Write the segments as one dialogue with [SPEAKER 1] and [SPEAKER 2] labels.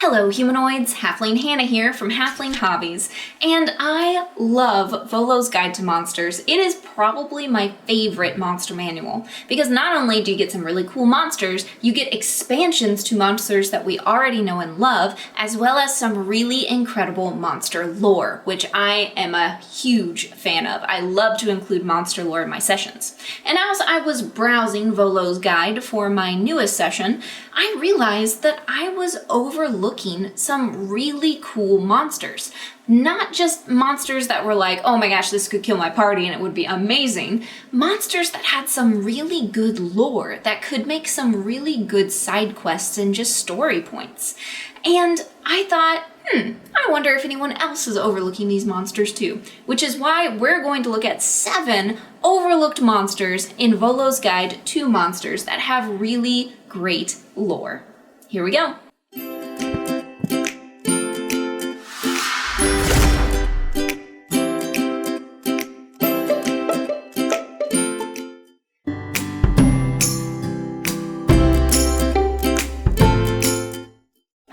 [SPEAKER 1] Hello humanoids, Halfling Hannah here from Halfling Hobbies, and I love Volo's Guide to Monsters. It is probably my favorite monster manual, because not only do you get some really cool monsters, you get expansions to monsters that we already know and love, as well as some really incredible monster lore, which I am a huge fan of. I love to include monster lore in my sessions. And as I was browsing Volo's Guide for my newest session, I realized that I was overlooking some really cool monsters. Not just monsters that were like, oh my gosh, this could kill my party and it would be amazing. Monsters that had some really good lore, that could make some really good side quests and just story points. And I thought, I wonder if anyone else is overlooking these monsters too, which is why we're going to look at 7 overlooked monsters in Volo's Guide to Monsters that have really great lore. Here we go.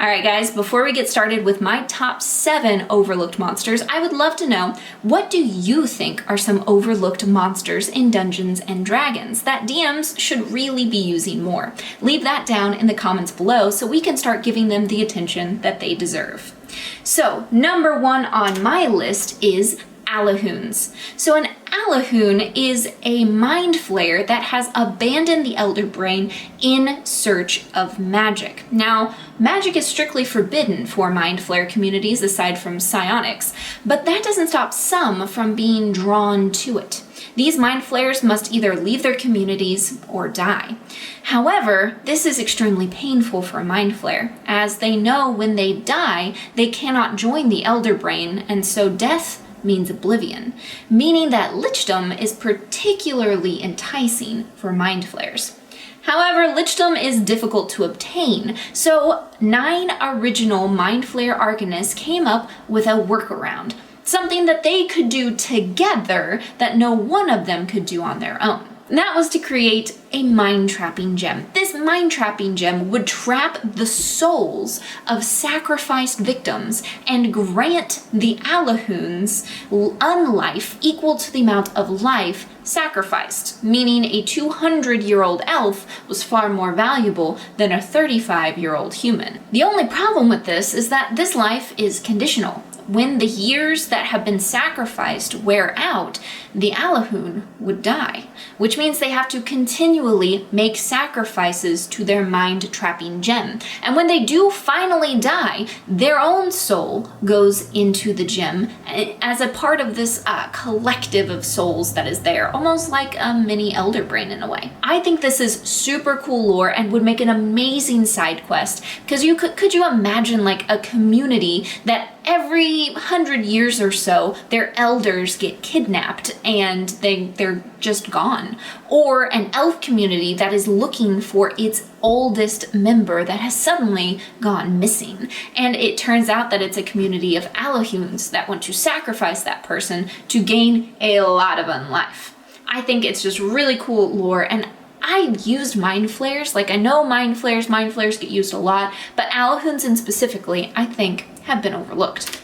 [SPEAKER 1] Alright guys, before we get started with my top 7 overlooked monsters, I would love to know, what do you think are some overlooked monsters in Dungeons & Dragons that DMs should really be using more? Leave that down in the comments below so we can start giving them the attention that they deserve. So, number 1 on my list is Alihuns. So an Alihun is a mind flayer that has abandoned the Elder Brain in search of magic. Now, magic is strictly forbidden for mind flayer communities aside from psionics, but that doesn't stop some from being drawn to it. These mind flayers must either leave their communities or die. However, this is extremely painful for a mind flayer, as they know when they die, they cannot join the Elder Brain, and so death means oblivion, meaning that lichdom is particularly enticing for mind flayers. However, lichdom is difficult to obtain, so 9 original mind flayer arcanists came up with a workaround, something that they could do together that no one of them could do on their own. And that was to create a mind-trapping gem. This mind-trapping gem would trap the souls of sacrificed victims and grant the Alihuns unlife equal to the amount of life sacrificed, meaning a 200-year-old elf was far more valuable than a 35-year-old human. The only problem with this is that this life is conditional. When the years that have been sacrificed wear out, the Alihun would die, which means they have to continually make sacrifices to their mind-trapping gem. And when they do finally die, their own soul goes into the gem as a part of this collective of souls that is there, almost like a mini Elder Brain in a way. I think this is super cool lore and would make an amazing side quest, because could you imagine like a community that every 100 years or so, their elders get kidnapped and they're just gone. Or an elf community that is looking for its oldest member that has suddenly gone missing. And it turns out that it's a community of Alihuns that want to sacrifice that person to gain a lot of unlife. I think it's just really cool lore, and I used mind flayers. Like, I know mind flayers get used a lot, but Alihuns in specifically, I think, have been overlooked.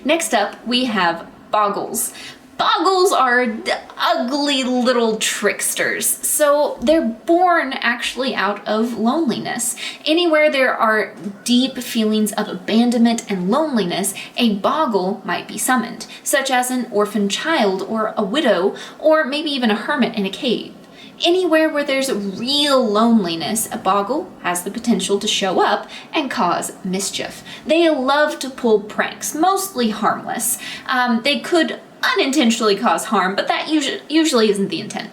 [SPEAKER 1] Next up, we have Boggles. Boggles are ugly little tricksters. So they're born actually out of loneliness. Anywhere there are deep feelings of abandonment and loneliness, a boggle might be summoned, such as an orphan child or a widow, or maybe even a hermit in a cave. Anywhere where there's real loneliness, a boggle has the potential to show up and cause mischief. They love to pull pranks, mostly harmless. They could unintentionally cause harm, but that usually isn't the intent.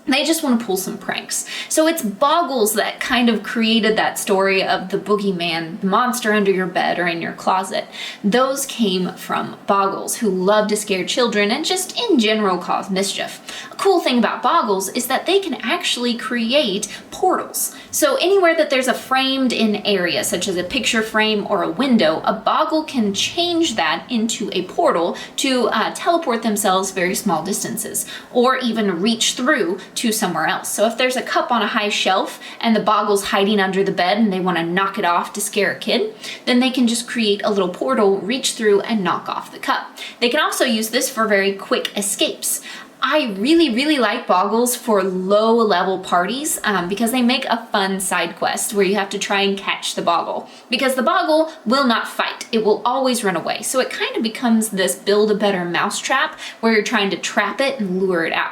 [SPEAKER 1] They just want to pull some pranks. So it's Boggles that kind of created that story of the boogeyman, the monster under your bed or in your closet. Those came from Boggles, who love to scare children and just in general cause mischief. Cool thing about Boggles is that they can actually create portals. So anywhere that there's a framed in area, such as a picture frame or a window, a Boggle can change that into a portal to teleport themselves very small distances, or even reach through to somewhere else. So if there's a cup on a high shelf and the Boggle's hiding under the bed and they want to knock it off to scare a kid, then they can just create a little portal, reach through, and knock off the cup. They can also use this for very quick escapes. I really like Boggles for low-level parties because they make a fun side quest where you have to try and catch the Boggle. Because the Boggle will not fight, it will always run away. So it kind of becomes this build-a-better mousetrap where you're trying to trap it and lure it out.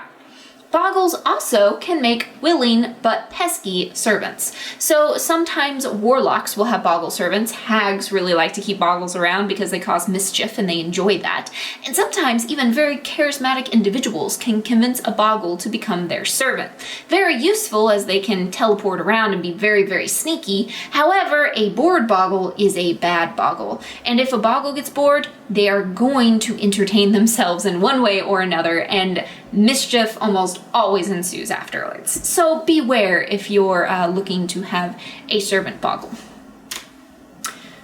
[SPEAKER 1] Boggles also can make willing but pesky servants. So sometimes warlocks will have Boggle servants. Hags really like to keep Boggles around because they cause mischief and they enjoy that. And sometimes even very charismatic individuals can convince a Boggle to become their servant. Very useful as they can teleport around and be very sneaky. However, a bored Boggle is a bad Boggle. And if a Boggle gets bored, they are going to entertain themselves in one way or another, and mischief almost always ensues afterwards. So beware if you're looking to have a servant Boggle.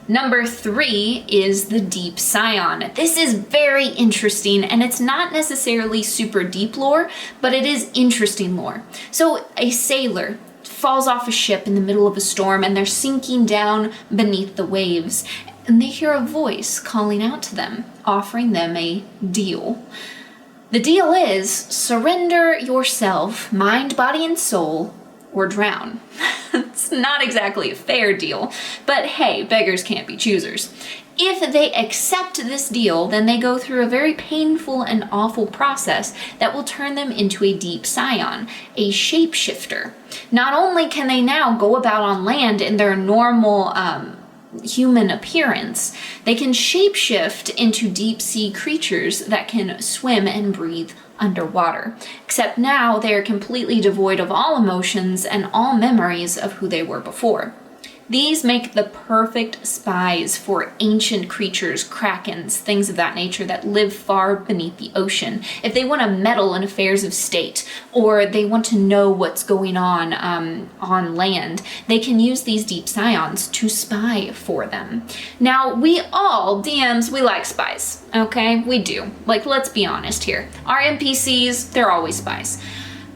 [SPEAKER 1] Number 3 is the Deep Scion. This is very interesting, and it's not necessarily super deep lore, but it is interesting lore. So a sailor falls off a ship in the middle of a storm, and they're sinking down beneath the waves, and they hear a voice calling out to them, offering them a deal. The deal is surrender yourself, mind, body, and soul, or drown. It's not exactly a fair deal, but hey, beggars can't be choosers. If they accept this deal, then they go through a very painful and awful process that will turn them into a Deep Scion, a shapeshifter. Not only can they now go about on land in their normal human appearance, they can shapeshift into deep sea creatures that can swim and breathe underwater. Except now they are completely devoid of all emotions and all memories of who they were before. These make the perfect spies for ancient creatures, krakens, things of that nature that live far beneath the ocean. If they want to meddle in affairs of state, or they want to know what's going on land, they can use these Deep Scions to spy for them. Now, we all, DMs, we like spies, okay? We do. Like, let's be honest here. Our NPCs, they're always spies.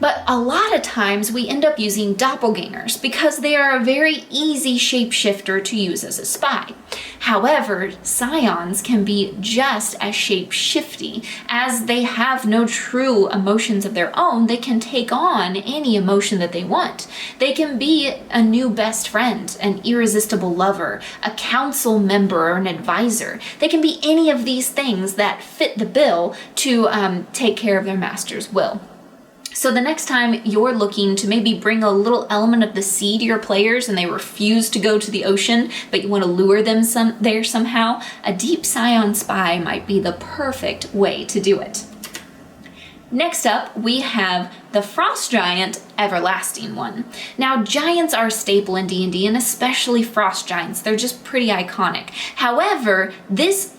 [SPEAKER 1] But a lot of times we end up using doppelgangers because they are a very easy shapeshifter to use as a spy. However, Scions can be just as shapeshifty. As they have no true emotions of their own, they can take on any emotion that they want. They can be a new best friend, an irresistible lover, a council member, or an advisor. They can be any of these things that fit the bill to take care of their master's will. So the next time you're looking to maybe bring a little element of the sea to your players and they refuse to go to the ocean, but you want to lure them there somehow, a Deep Scion spy might be the perfect way to do it. Next up, we have the Frost Giant, Everlasting One. Now, giants are a staple in D&D, and especially frost giants. They're just pretty iconic. However, this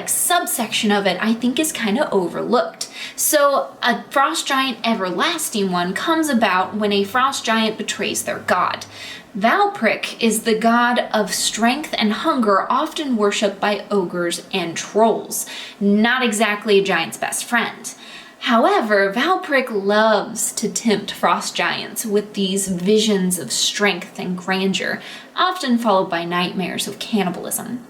[SPEAKER 1] subsection of it I think is kind of overlooked. So a Frost Giant Everlasting One comes about when a Frost Giant betrays their god. Valpric is the god of strength and hunger, often worshipped by ogres and trolls. Not exactly a giant's best friend. However, Valpric loves to tempt frost giants with these visions of strength and grandeur, often followed by nightmares of cannibalism.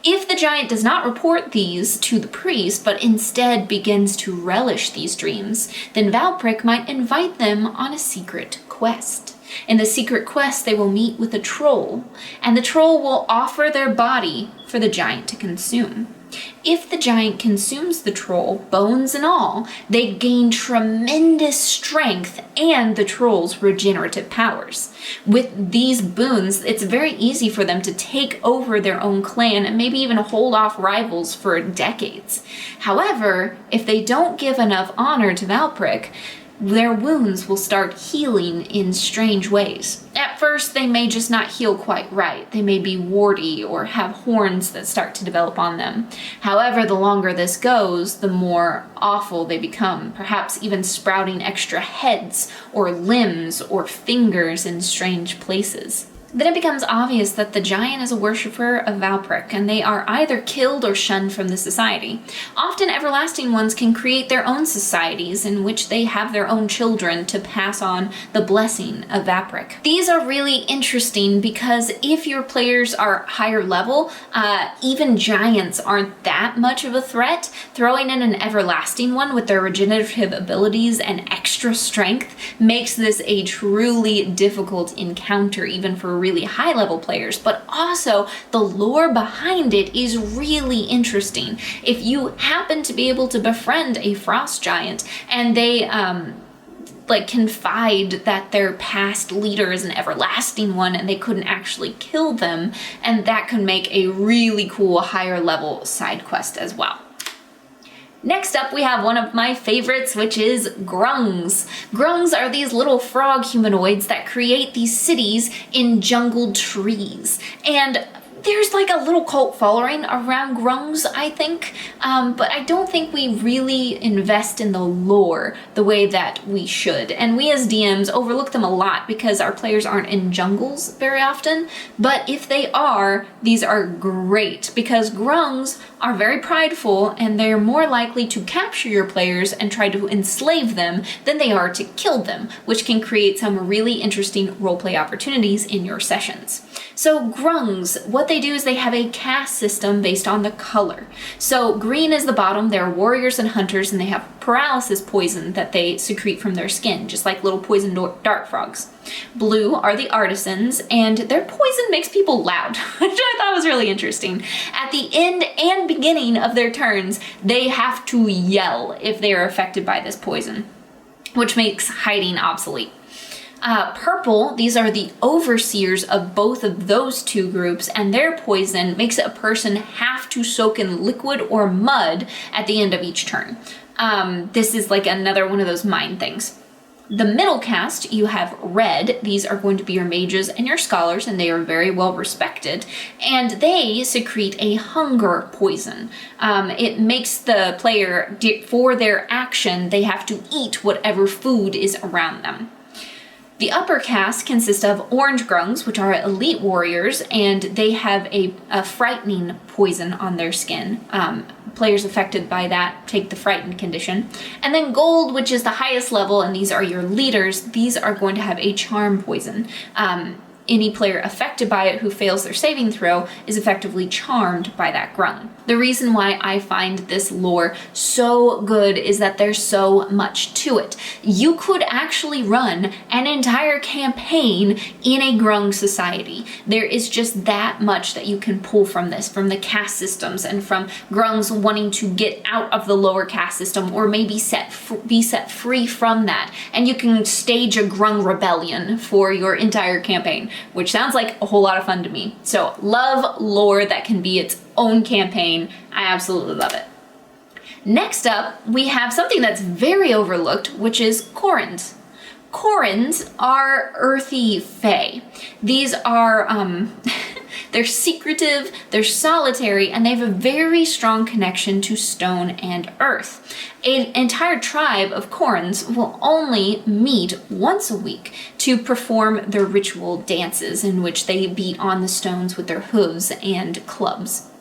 [SPEAKER 1] If the giant does not report these to the priest, but instead begins to relish these dreams, then Valpric might invite them on a secret quest. In the secret quest, they will meet with a troll, and the troll will offer their body for the giant to consume. If the giant consumes the troll, bones and all, they gain tremendous strength and the troll's regenerative powers. With these boons, it's very easy for them to take over their own clan and maybe even hold off rivals for decades. However, if they don't give enough honor to Valpric, their wounds will start healing in strange ways. At first, they may just not heal quite right. They may be warty or have horns that start to develop on them. However, the longer this goes, the more awful they become, perhaps even sprouting extra heads or limbs or fingers in strange places. Then it becomes obvious that the giant is a worshipper of Valpric, and they are either killed or shunned from the society. Often everlasting ones can create their own societies in which they have their own children to pass on the blessing of Valpric. These are really interesting because if your players are higher level, even giants aren't that much of a threat. Throwing in an everlasting one with their regenerative abilities and extra strength makes this a truly difficult encounter, even for really high level players, but also the lore behind it is really interesting. If you happen to be able to befriend a frost giant and they confide that their past leader is an everlasting one and they couldn't actually kill them, and that could make a really cool higher level side quest as well. Next up, we have one of my favorites, which is Grungs. Grungs are these little frog humanoids that create these cities in jungled trees. And there's like a little cult following around Grungs, I think, but I don't think we really invest in the lore the way that we should. And we as DMs overlook them a lot because our players aren't in jungles very often, but if they are, these are great because Grungs are very prideful and they're more likely to capture your players and try to enslave them than they are to kill them, which can create some really interesting roleplay opportunities in your sessions. So Grungs, what they do is they have a caste system based on the color. So green is the bottom, they're warriors and hunters, and they have paralysis poison that they secrete from their skin, just like little poison dart frogs. Blue are the artisans, and their poison makes people loud, which I thought was really interesting. At the end and beginning of their turns, they have to yell if they are affected by this poison, which makes hiding obsolete. Purple, these are the overseers of both of those two groups, and their poison makes a person have to soak in liquid or mud at the end of each turn. This is like another one of those mind things. The middle caste, you have red. These are going to be your mages and your scholars, and they are very well respected. And they secrete a hunger poison. It makes the player, for their action, they have to eat whatever food is around them. The upper caste consists of orange grungs, which are elite warriors, and they have a frightening poison on their skin. Players affected by that take the frightened condition. And then gold, which is the highest level, and these are your leaders. These are going to have a charm poison. Any player affected by it who fails their saving throw is effectively charmed by that grung. The reason why I find this lore so good is that there's so much to it. You could actually run an entire campaign in a grung society. There is just that much that you can pull from this, from the caste systems and from grungs wanting to get out of the lower caste system or maybe be set free from that. And you can stage a grung rebellion for your entire campaign, which sounds like a whole lot of fun to me. So love lore that can be its own campaign. I absolutely love it. Next up, we have something that's very overlooked, which is Corins. Corins are earthy fae. These are, they're secretive, they're solitary, and they have a very strong connection to stone and earth. An entire tribe of Corins will only meet once a week to perform their ritual dances in which they beat on the stones with their hooves and clubs.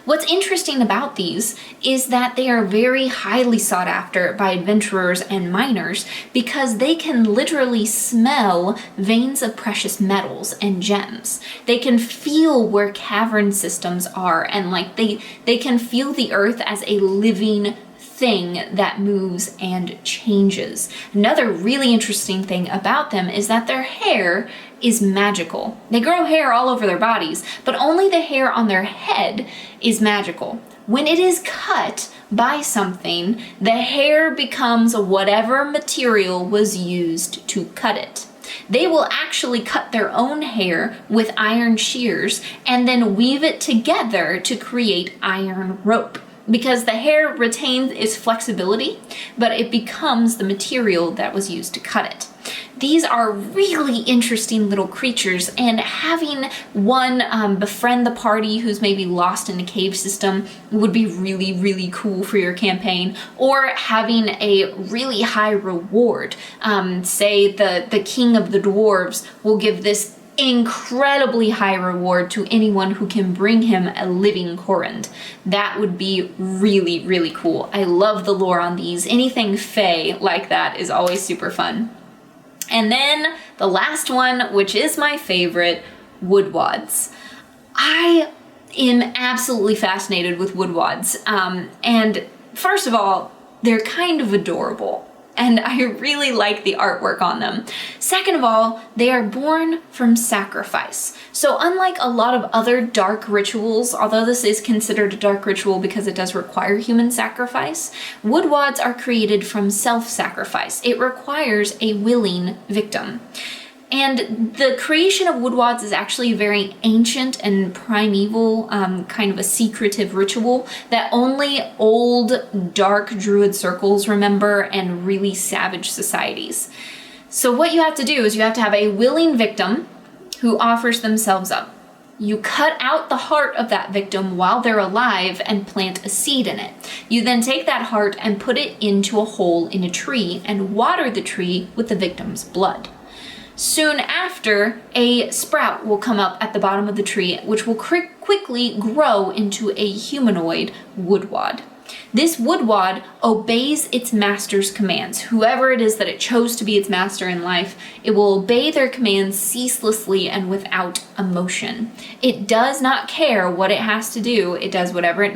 [SPEAKER 1] What's interesting about these is that they are very highly sought after by adventurers and miners because they can literally smell veins of precious metals and gems. They can feel where cavern systems are, and like they can feel the earth as a living thing that moves and changes. Another really interesting thing about them is that their hair is magical. They grow hair all over their bodies, but only the hair on their head is magical. When it is cut by something, the hair becomes whatever material was used to cut it. They will actually cut their own hair with iron shears and then weave it together to create iron rope. because the hair retains its flexibility, but it becomes the material that was used to cut it. These are really interesting little creatures, and having one befriend the party who's maybe lost in a cave system would be really, really cool for your campaign, or having a really high reward. Say the king of the dwarves will give this incredibly high reward to anyone who can bring him a living Corins. That would be really, really cool. I love the lore on these. Anything fae like that is always super fun. And then the last one, which is my favorite, Woodwads. I am absolutely fascinated with Woodwads. And first of all, they're kind of adorable, and I really like the artwork on them. Second of all, they are born from sacrifice. So unlike a lot of other dark rituals, although this is considered a dark ritual because it does require human sacrifice, Woodwads are created from self-sacrifice. It requires a willing victim. And the creation of Woodwads is actually a very ancient and primeval, kind of a secretive ritual that only old, dark druid circles remember, and really savage societies. So what you have to do is you have to have a willing victim who offers themselves up. You cut out the heart of that victim while they're alive and plant a seed in it. You then take that heart and put it into a hole in a tree and water the tree with the victim's blood. Soon after, a sprout will come up at the bottom of the tree, which will quickly grow into a humanoid woodwad. This woodwad obeys its master's commands. Whoever it is that it chose to be its master in life, it will obey their commands ceaselessly and without emotion. It does not care what it has to do. It does whatever its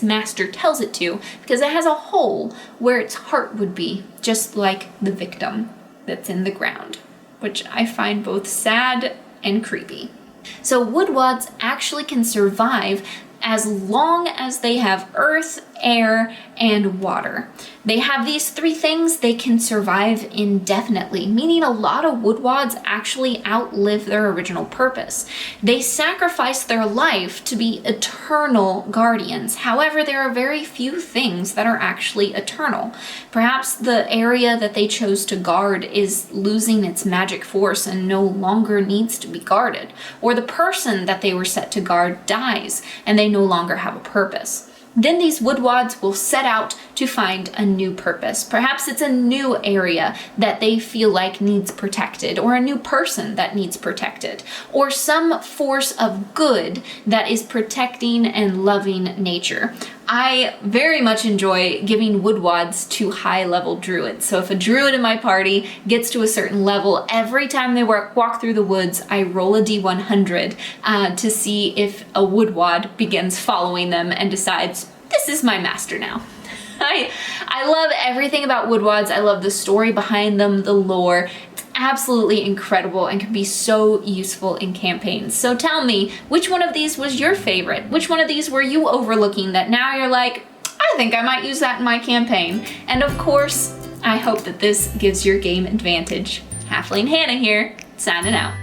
[SPEAKER 1] master tells it to, because it has a hole where its heart would be, just like the victim that's in the ground, which I find both sad and creepy. So Woodwads actually can survive as long as they have earth, air, and water. They have these three things, they can survive indefinitely, meaning a lot of Woodwads actually outlive their original purpose. They sacrifice their life to be eternal guardians. However, there are very few things that are actually eternal. Perhaps the area that they chose to guard is losing its magic force and no longer needs to be guarded. Or the person that they were set to guard dies and they no longer have a purpose. Then these Woodwads will set out to find a new purpose. Perhaps it's a new area that they feel like needs protected, or a new person that needs protected, or some force of good that is protecting and loving nature. I very much enjoy giving Woodwads to high-level druids. So if a druid in my party gets to a certain level, every time they walk through the woods, I roll a d100 to see if a Woodwad begins following them and decides, this is my master now. I love everything about Woodwads. I love the story behind them, the lore. It's absolutely incredible and can be so useful in campaigns. So tell me, which one of these was your favorite? Which one of these were you overlooking that now you're like, I think I might use that in my campaign? And of course, I hope that this gives your game advantage. Halfling Hannah here, signing out.